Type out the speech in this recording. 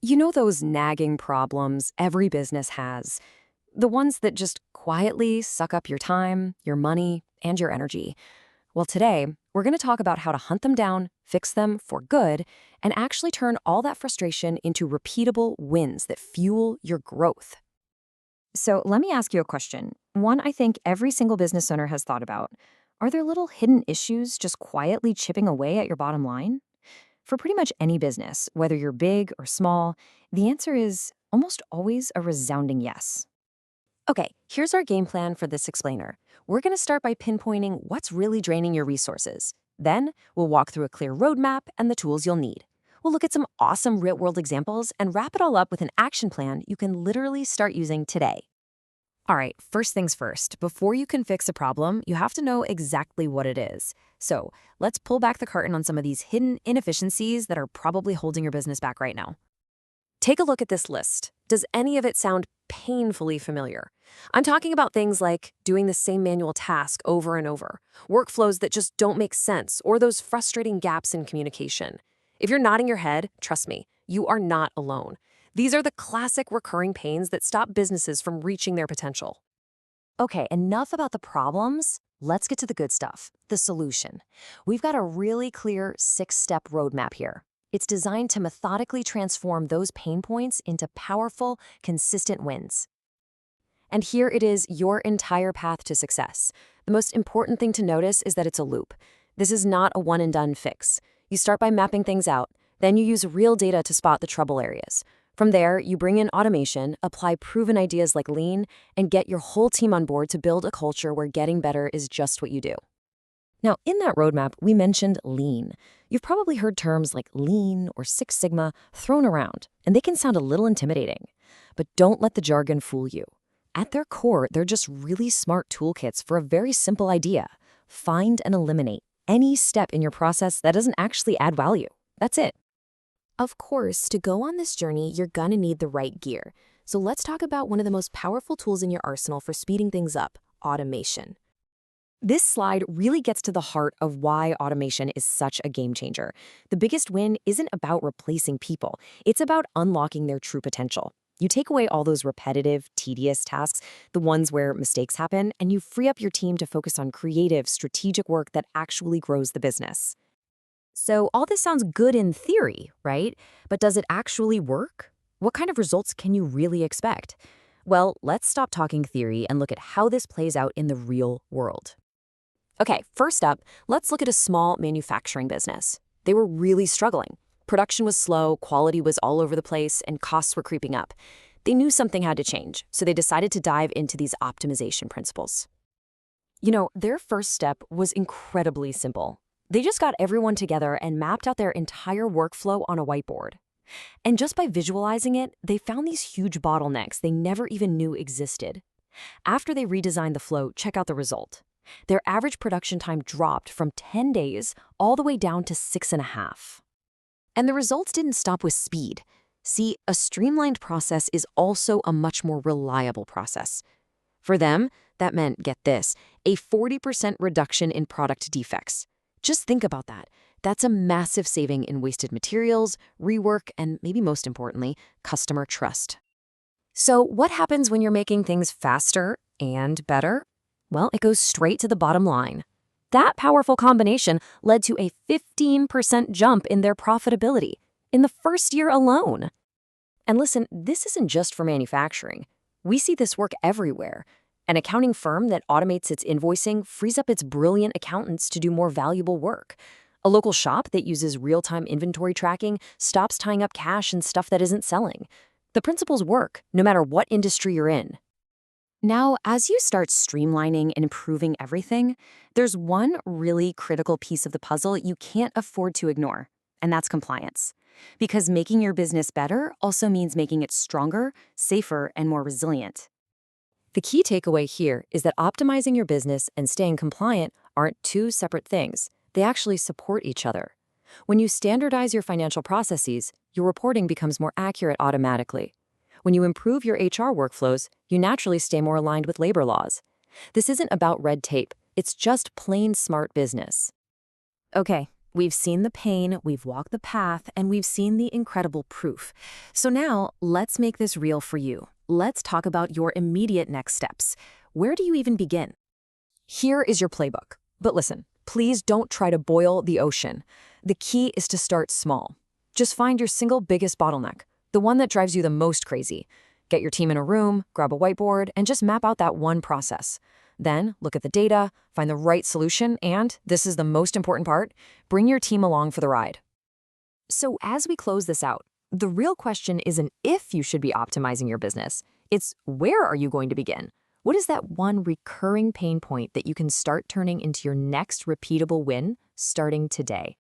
You know those nagging problems every business has? The ones that just quietly suck up your time, your money, and your energy. Well, today, we're going to talk about how to hunt them down, fix them for good, and actually turn all that frustration into repeatable wins that fuel your growth. So let me ask you a question. One I think every single business owner has thought about. Are there little hidden issues just quietly chipping away at your bottom line? For pretty much any business, whether you're big or small, the answer is almost always a resounding yes. Okay, here's our game plan for this explainer. We're going to start by pinpointing what's really draining your resources. Then, we'll walk through a clear roadmap and the tools you'll need. We'll look at some awesome real-world examples and wrap it all up with an action plan you can literally start using today. All right, first things first. Before you can fix a problem, you have to know exactly what it is. So, let's pull back the curtain on some of these hidden inefficiencies that are probably holding your business back right now. Take a look at this list. Does any of it sound painfully familiar? I'm talking about things like doing the same manual task over and over, workflows that just don't make sense, or those frustrating gaps in communication. If you're nodding your head, trust me, you are not alone. These are the classic recurring pains that stop businesses from reaching their potential. Okay, enough about the problems. Let's get to the good stuff, the solution. We've got a really clear 6-step roadmap here. It's designed to methodically transform those pain points into powerful, consistent wins. And here it is, your entire path to success. The most important thing to notice is that it's a loop. This is not a one-and-done fix. You start by mapping things out, then you use real data to spot the trouble areas. From there, you bring in automation, apply proven ideas like lean, and get your whole team on board to build a culture where getting better is just what you do. Now, in that roadmap, we mentioned lean. You've probably heard terms like lean or Six Sigma thrown around, and they can sound a little intimidating. But don't let the jargon fool you. At their core, they're just really smart toolkits for a very simple idea. Find and eliminate any step in your process that doesn't actually add value. That's it. Of course, to go on this journey, you're gonna need the right gear. So let's talk about one of the most powerful tools in your arsenal for speeding things up, automation. This slide really gets to the heart of why automation is such a game changer. The biggest win isn't about replacing people. It's about unlocking their true potential. You take away all those repetitive, tedious tasks, the ones where mistakes happen, and you free up your team to focus on creative, strategic work that actually grows the business. So all this sounds good in theory, right? But does it actually work? What kind of results can you really expect? Well, let's stop talking theory and look at how this plays out in the real world. Okay, first up, let's look at a small manufacturing business. They were really struggling. Production was slow, quality was all over the place, and costs were creeping up. They knew something had to change, so they decided to dive into these optimization principles. Their first step was incredibly simple. They just got everyone together and mapped out their entire workflow on a whiteboard. And just by visualizing it, they found these huge bottlenecks they never even knew existed. After they redesigned the flow, check out the result. Their average production time dropped from 10 days all the way down to 6.5. And the results didn't stop with speed. See, a streamlined process is also a much more reliable process. For them, that meant, get this, a 40% reduction in product defects. Just think about that. That's a massive saving in wasted materials, rework, and maybe most importantly, customer trust. So what happens when you're making things faster and better? Well, it goes straight to the bottom line. That powerful combination led to a 15% jump in their profitability in the first year alone. And listen, this isn't just for manufacturing. We see this work everywhere. An accounting firm that automates its invoicing frees up its brilliant accountants to do more valuable work. A local shop that uses real-time inventory tracking stops tying up cash in stuff that isn't selling. The principles work, no matter what industry you're in. Now, as you start streamlining and improving everything, there's one really critical piece of the puzzle you can't afford to ignore, and that's compliance. Because making your business better also means making it stronger, safer, and more resilient. The key takeaway here is that optimizing your business and staying compliant aren't two separate things. They actually support each other. When you standardize your financial processes, your reporting becomes more accurate automatically. When you improve your HR workflows, you naturally stay more aligned with labor laws. This isn't about red tape. It's just plain smart business. Okay, We've seen the pain, we've walked the path, and we've seen the incredible proof. So now, let's make this real for you. Let's talk about your immediate next steps. Where do you even begin? Here is your playbook. But listen, please don't try to boil the ocean. The key is to start small. Just find your single biggest bottleneck, the one that drives you the most crazy. Get your team in a room, grab a whiteboard, and just map out that one process. Then look at the data, find the right solution, and, this is the most important part, bring your team along for the ride. So as we close this out, the real question isn't if you should be optimizing your business. It's where are you going to begin? What is that one recurring pain point that you can start turning into your next repeatable win starting today?